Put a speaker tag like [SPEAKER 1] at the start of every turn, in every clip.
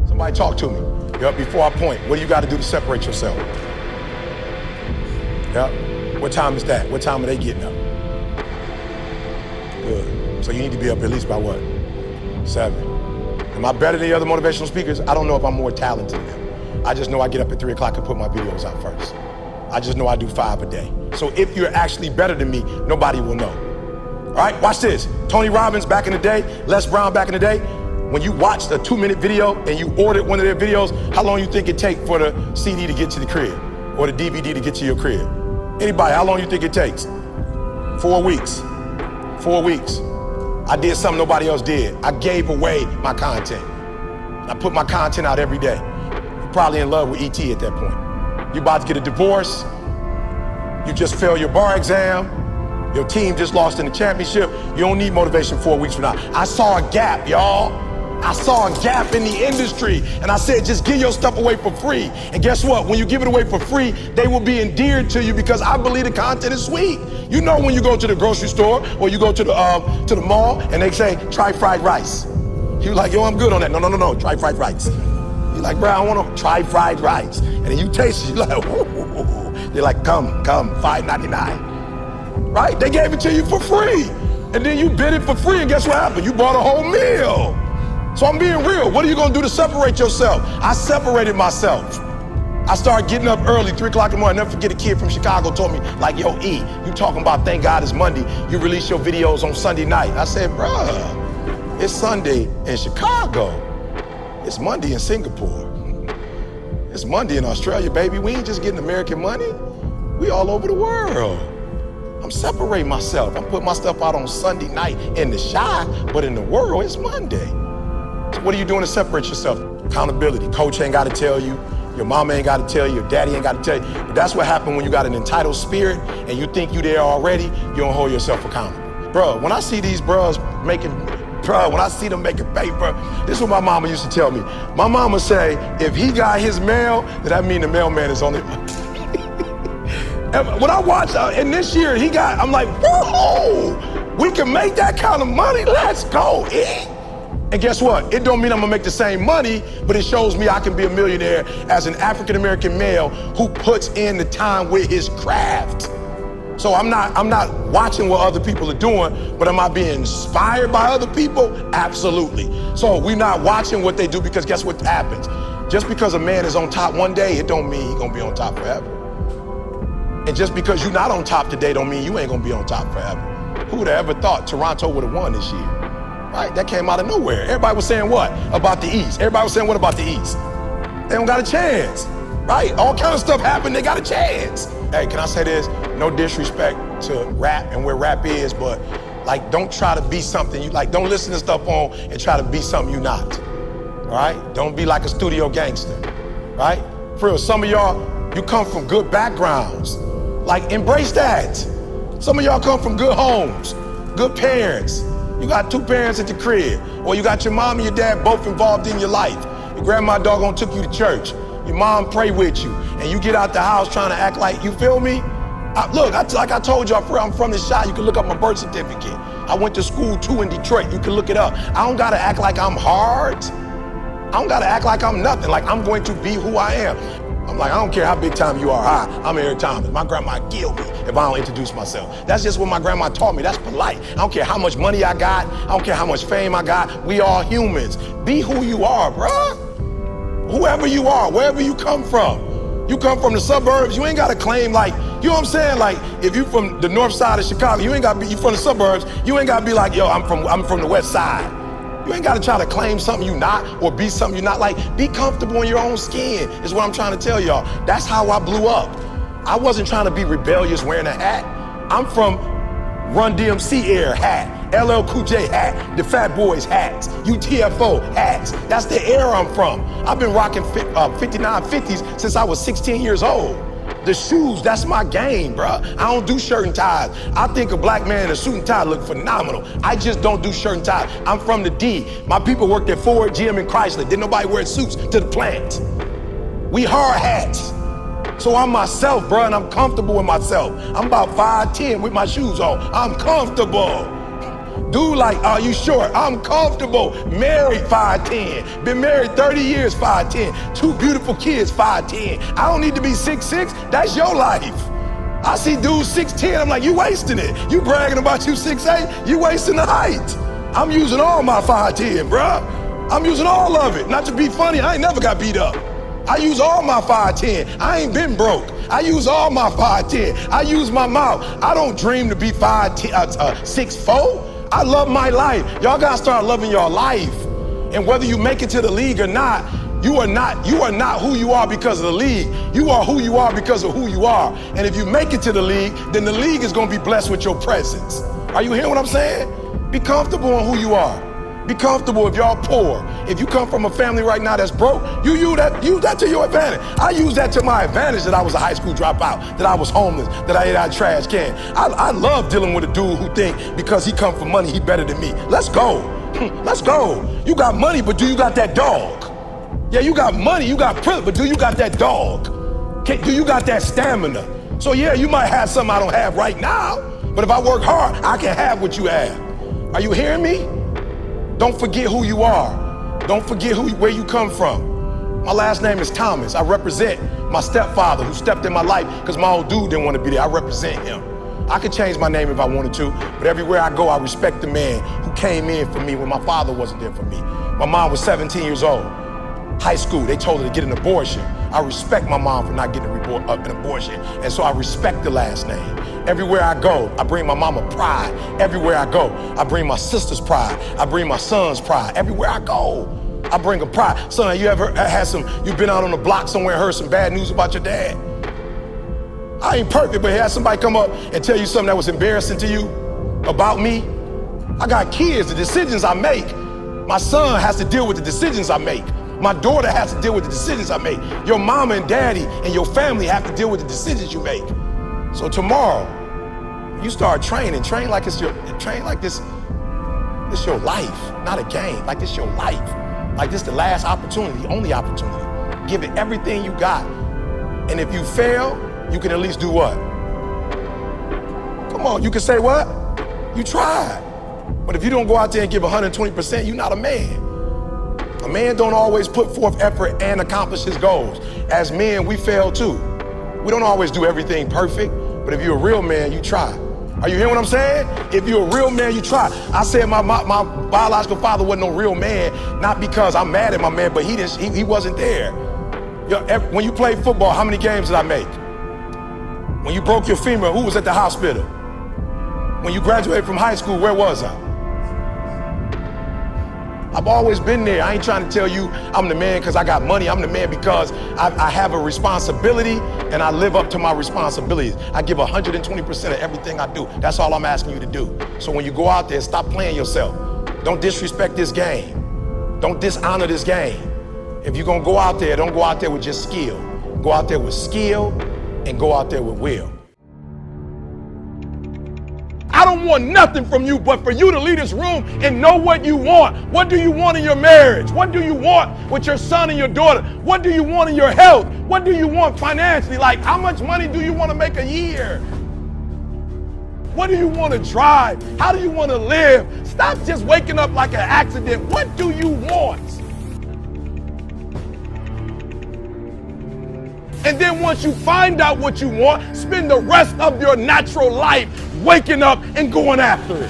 [SPEAKER 1] Somebody talk to me. Yep, before I point, what do you got to do to separate yourself? Yep. What time is that? What time are they getting up? Good. So you need to be up at least by what? 7. Am I better than the other motivational speakers? I don't know if I'm more talented than them. I just know I get up at 3 o'clock and put my videos out first. I just know I do 5 a day. So if you're actually better than me, nobody will know. All right, watch this. Tony Robbins back in the day, Les Brown back in the day, when you watched a 2-minute video and you ordered one of their videos, how long you think it take for the CD to get to the crib or the DVD to get to your crib? Anybody, how long you think it takes? 4 weeks. 4 weeks. I did something nobody else did. I gave away my content. I put my content out every day. You're probably in love with ET at that point. You're about to get a divorce. You just failed your bar exam. Your team just lost in the championship. You don't need motivation 4 weeks from now. I saw a gap, y'all. I saw a gap in the industry, and I said, just give your stuff away for free. And guess what? When you give it away for free, they will be endeared to you because I believe the content is sweet. You know when you go to the grocery store or you go to the mall and they say, try fried rice. You're like, yo, I'm good on that. No, try fried rice. You're like, bro, I want to try fried rice. And then you taste it, you're like, ooh. They're like, come, $5.99. Right? They gave it to you for free. And then you bid it for free, and guess what happened? You bought a whole meal. So I'm being real. What are you gonna do to separate yourself? I separated myself. I started getting up early, 3 o'clock in the morning. I'll never forget a kid from Chicago told me, like, yo, E, you talking about thank God it's Monday. You release your videos on Sunday night. I said, bruh, it's Sunday in Chicago. It's Monday in Singapore. It's Monday in Australia, baby. We ain't just getting American money. We all over the world. I'm separating myself. I'm putting my stuff out on Sunday night in the shy, but in the world, it's Monday. So what are you doing to separate yourself? Accountability. Coach ain't got to tell you. Your mama ain't got to tell you. Your daddy ain't got to tell you. But that's what happened when you got an entitled spirit and you think you there already, you don't hold yourself accountable. Bro, when I see these bros when I see them making paper, this is what my mama used to tell me. My mama say, if he got his mail, then that mean the mailman is on it. When I watched, and this year he got, I'm like, whoa, we can make that kind of money. Let's go, E. And guess what? It don't mean I'm gonna make the same money, but it shows me I can be a millionaire as an African-American male who puts in the time with his craft. So I'm not watching what other people are doing, but am I being inspired by other people? Absolutely. So we're not watching what they do because guess what happens? Just because a man is on top one day, it don't mean he's gonna be on top forever. And just because you're not on top today don't mean you ain't gonna be on top forever. Who would have ever thought Toronto would have won this year? Right, that came out of nowhere. Everybody was saying what about the East? Everybody was saying what about the East? They don't got a chance, right? All kind of stuff happened, they got a chance. Hey, can I say this? No disrespect to rap and where rap is, but like, don't try to be something you like. Don't listen to stuff on and try to be something you're not, all right? Don't be like a studio gangster, right? For real, some of y'all, you come from good backgrounds. Like, embrace that. Some of y'all come from good homes, good parents. You got 2 parents at the crib, or you got your mom and your dad both involved in your life. Your grandma doggone took you to church. Your mom prayed with you, and you get out the house trying to act like, you feel me? Like I told you, I'm from the Chi. You can look up my birth certificate. I went to school too in Detroit. You can look it up. I don't gotta act like I'm hard. I don't gotta act like I'm nothing. Like, I'm going to be who I am. I'm like, I don't care how big time you are. Hi, I'm Eric Thomas. My grandma killed me if I don't introduce myself. That's just what my grandma taught me. That's polite. I don't care how much money I got. I don't care how much fame I got. We all humans. Be who you are, bruh. Whoever you are, wherever you come from. You come from the suburbs, you ain't gotta claim like, you know what I'm saying? Like, if you from the north side of Chicago, you ain't gotta be, you from the suburbs, you ain't gotta be like, yo, I'm from the west side. You ain't gotta try to claim something you not or be something you're not. Like, be comfortable in your own skin is what I'm trying to tell y'all. That's how I blew up. I wasn't trying to be rebellious wearing a hat. I'm from Run DMC era hat, LL Cool J hat, the Fat Boys hats, UTFO hats. That's the era I'm from. I've been rocking 5950s since I was 16 years old. The shoes, that's my game, bruh. I don't do shirt and ties. I think a black man in a suit and tie look phenomenal. I just don't do shirt and ties. I'm from the D. My people worked at Ford, GM, and Chrysler. Didn't nobody wear suits to the plant. We hard hats. So I'm myself, bruh, and I'm comfortable with myself. I'm about 5'10" with my shoes on. I'm comfortable. Dude like, are you sure? I'm comfortable. Married 5'10". Been married 30 years, 5'10". 2 beautiful kids, 5'10". I don't need to be 6'6". That's your life. I see dudes 6'10". I'm like, you wasting it. You bragging about you 6'8". You wasting the height. I'm using all my 5'10", bruh. I'm using all of it. Not to be funny, I ain't never got beat up. I use all my 5'10". I ain't been broke. I use all my 5'10". I use my mouth. I don't dream to be 6'4". I love my life. Y'all gotta start loving your life. And whether you make it to the league or not, you are not who you are because of the league. You are who you are because of who you are. And if you make it to the league, then the league is gonna be blessed with your presence. Are you hearing what I'm saying? Be comfortable on who you are. Be comfortable if y'all poor. If you come from a family right now that's broke, you use that to your advantage. I use that to my advantage that I was a high school dropout, that I was homeless, that I ate out of trash can. I love dealing with a dude who think because he come from money, he better than me. Let's go. Let's go. You got money, but do you got that dog? Yeah, you got money, you got privilege, but do you got that dog? Do you got that stamina? So yeah, you might have something I don't have right now, but if I work hard, I can have what you have. Are you hearing me? Don't forget who you are. Don't forget where you come from. My last name is Thomas. I represent my stepfather who stepped in my life because my old dude didn't want to be there. I represent him. I could change my name if I wanted to, but everywhere I go, I respect the man who came in for me when my father wasn't there for me. My mom was 17 years old. High school, they told her to get an abortion. I respect my mom for not getting an abortion, and so I respect the last name. Everywhere I go, I bring my mama pride. Everywhere I go, I bring my sister's pride. I bring my son's pride. Everywhere I go, I bring a pride. Son, you ever had you've been out on the block somewhere and heard some bad news about your dad? I ain't perfect, but had somebody come up and tell you something that was embarrassing to you about me? I got kids, the decisions I make. My son has to deal with the decisions I make. My daughter has to deal with the decisions I make. Your mama and daddy and your family have to deal with the decisions you make. So tomorrow, you start training. Train like this. It's your life, not a game. Like it's your life. Like this the last opportunity, the only opportunity. Give it everything you got. And if you fail, you can at least do what? Come on, you can say what? You tried. But if you don't go out there and give 120%, you're not a man. A man don't always put forth effort and accomplish his goals. As men, we fail too. We don't always do everything perfect, but if you're a real man, you try. Are you hearing what I'm saying? If you're a real man, you try. I said my biological father wasn't no real man, not because I'm mad at my man, but he wasn't there. When you played football, how many games did I make? When you broke your femur, who was at the hospital? When you graduated from high school, where was I? I've always been there. I ain't trying to tell you I'm the man because I got money. I'm the man because I have a responsibility and I live up to my responsibilities. I give 120% of everything I do. That's all I'm asking you to do. So when you go out there, stop playing yourself. Don't disrespect this game. Don't dishonor this game. If you're gonna go out there, don't go out there with just skill. Go out there with skill and go out there with will. I don't want nothing from you but for you to leave this room and know what you want. What do you want in your marriage? What do you want with your son and your daughter? What do you want in your health? What do you want financially? Like, how much money do you want to make a year? What do you want to drive? How do you want to live? Stop just waking up like an accident. What do you want? And then once you find out what you want, spend the rest of your natural life waking up and going after it.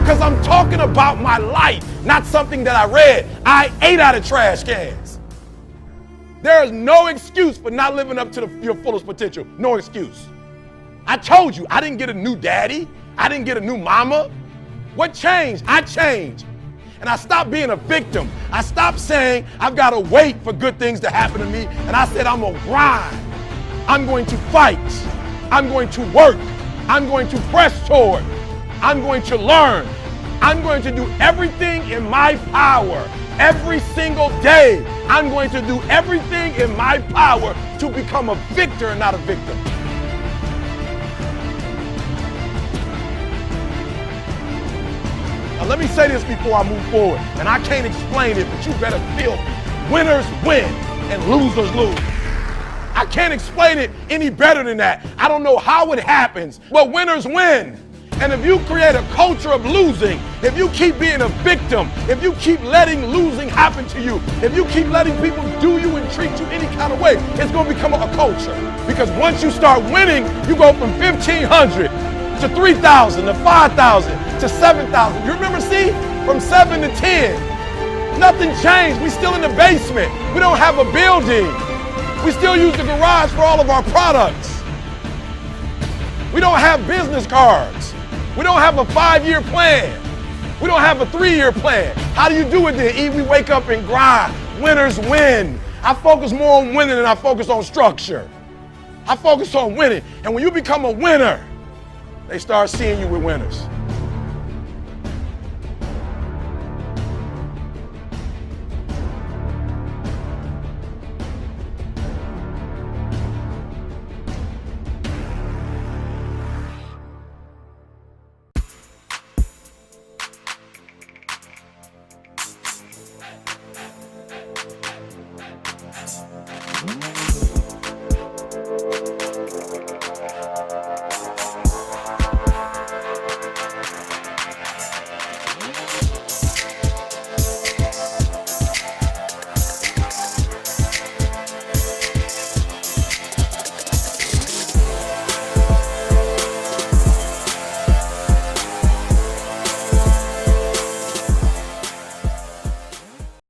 [SPEAKER 1] Because I'm talking about my life, not something that I read. I ate out of trash cans. There is no excuse for not living up to your fullest potential. No excuse. I told you, I didn't get a new daddy. I didn't get a new mama. What changed? I changed. And I stopped being a victim. I stopped saying, I've got to wait for good things to happen to me. And I said, I'm going to grind. I'm going to fight. I'm going to work. I'm going to press toward. I'm going to learn. I'm going to do everything in my power. Every single day, I'm going to do everything in my power to become a victor and not a victim. A Let me say this before I move forward, and I can't explain it, but you better feel me. Winners win and losers lose. I can't explain it any better than that. I don't know how it happens, but winners win. And if you create a culture of losing, if you keep being a victim, if you keep letting losing happen to you, if you keep letting people do you and treat you any kind of way, it's going to become a culture. Because once you start winning, you go from 1,500 to 3,000 to 5,000 to 7,000. You remember, see? From 7 to 10. Nothing changed. We're still in the basement. We don't have a building. We still use the garage for all of our products. We don't have business cards. We don't have a 5-year plan. We don't have a 3-year plan. How do you do it then? E, we wake up and grind. Winners win. I focus more on winning than I focus on structure. I focus on winning. And when you become a winner, they start seeing you with winners.